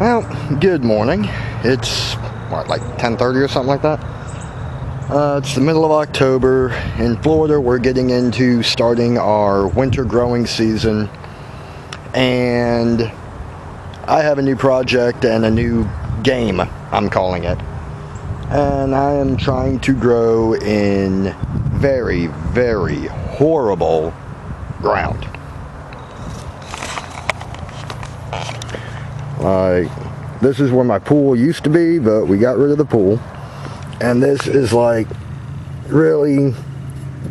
Well, good morning. It's, what, like 10:30 or something like that? It's the middle of October. In Florida, we're getting into starting our winter growing season. And I have a new project and a new game, I'm calling it. And I am trying to grow in very, very horrible ground. Like, this is where my pool used to be, but we got rid of the pool. And this is like really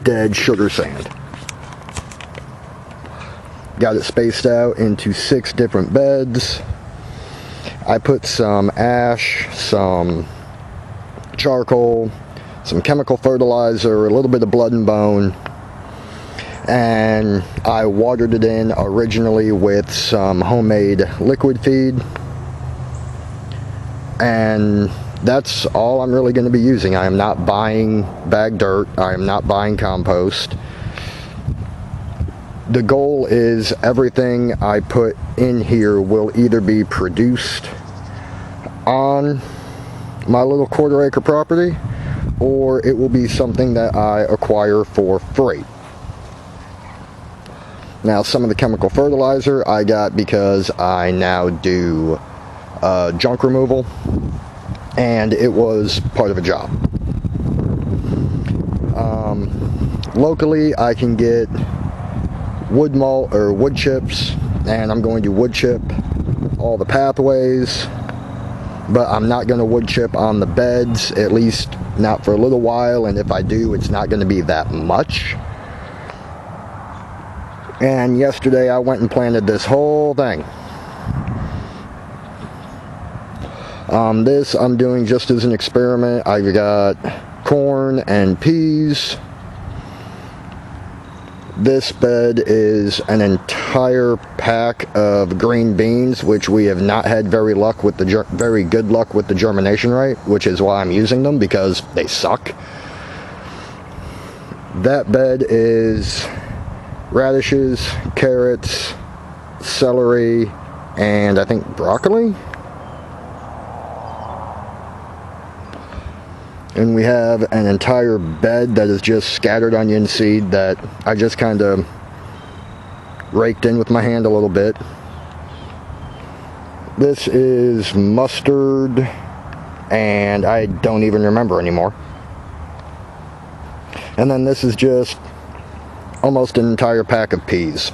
dead sugar sand. Got it spaced out into 6 different beds. I put some ash, some charcoal, some chemical fertilizer, a little bit of blood and bone, and I watered it in originally with some homemade liquid feed, and that's all I'm really going to be using. I am not buying bagged dirt. I am not buying compost. The goal is everything I put in here will either be produced on my little quarter-acre property, or it will be something that I acquire for free. Now, some of the chemical fertilizer I got because I now do junk removal, and it was part of a job. Locally, I can get wood mulch or wood chips, and I'm going to wood chip all the pathways, but I'm not going to wood chip on the beds, at least not for a little while, and if I do, it's not going to be that much. And yesterday I went and planted this whole thing. This I'm doing just as an experiment. I've got corn and peas. This bed is an entire pack of green beans, which we have not had very good luck with the germination rate, which is why I'm using them, because they suck. That bed is radishes, carrots, celery, and I think broccoli. And we have an entire bed that is just scattered onion seed that I just kind of raked in with my hand a little bit. This is mustard, and I don't even remember anymore. And then this is just almost an entire pack of peas.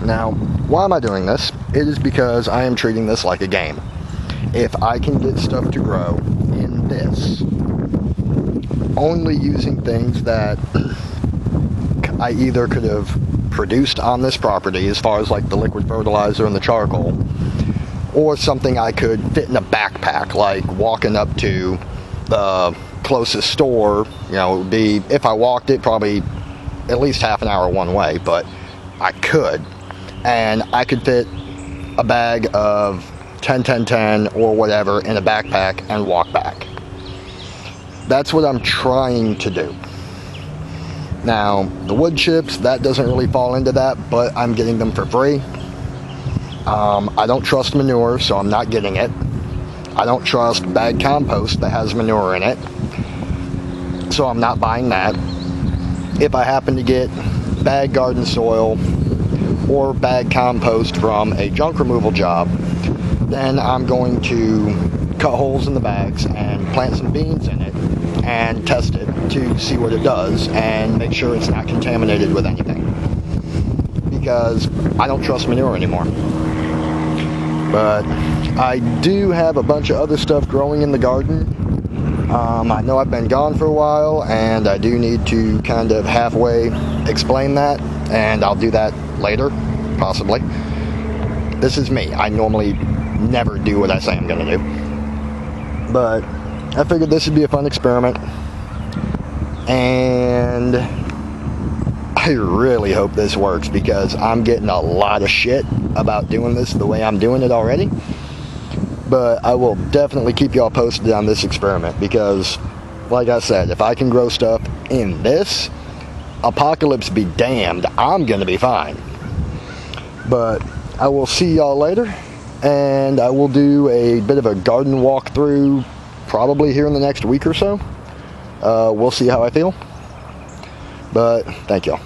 Now, why am I doing this? It is because I am treating this like a game. If I can get stuff to grow in this, only using things that I either could have produced on this property, as far as like the liquid fertilizer and the charcoal, or something I could fit in a backpack, like walking up to the closest store, it would be, if I walked it, probably at least half an hour one way, but I could. And I could fit a bag of 10-10-10 or whatever in a backpack and walk back. That's what I'm trying to do. Now, the wood chips, that doesn't really fall into that, but I'm getting them for free. I don't trust manure, so I'm not getting it. I don't trust bagged compost that has manure in it, so I'm not buying that. If I happen to get bagged garden soil or bagged compost from a junk removal job, then I'm going to cut holes in the bags and plant some beans in it and test it to see what it does and make sure it's not contaminated with anything, because I don't trust manure anymore. But I do have a bunch of other stuff growing in the garden. I know I've been gone for a while, and I do need to kind of halfway explain that, and I'll do that later, possibly. This is me. I normally never do what I say I'm going to do. But I figured this would be a fun experiment, and I really hope this works, because I'm getting a lot of shit about doing this the way I'm doing it already. But I will definitely keep y'all posted on this experiment, because, like I said, if I can grow stuff in this, apocalypse be damned, I'm going to be fine. But I will see y'all later, and I will do a bit of a garden walkthrough probably here in the next week or so. We'll see how I feel. But thank y'all.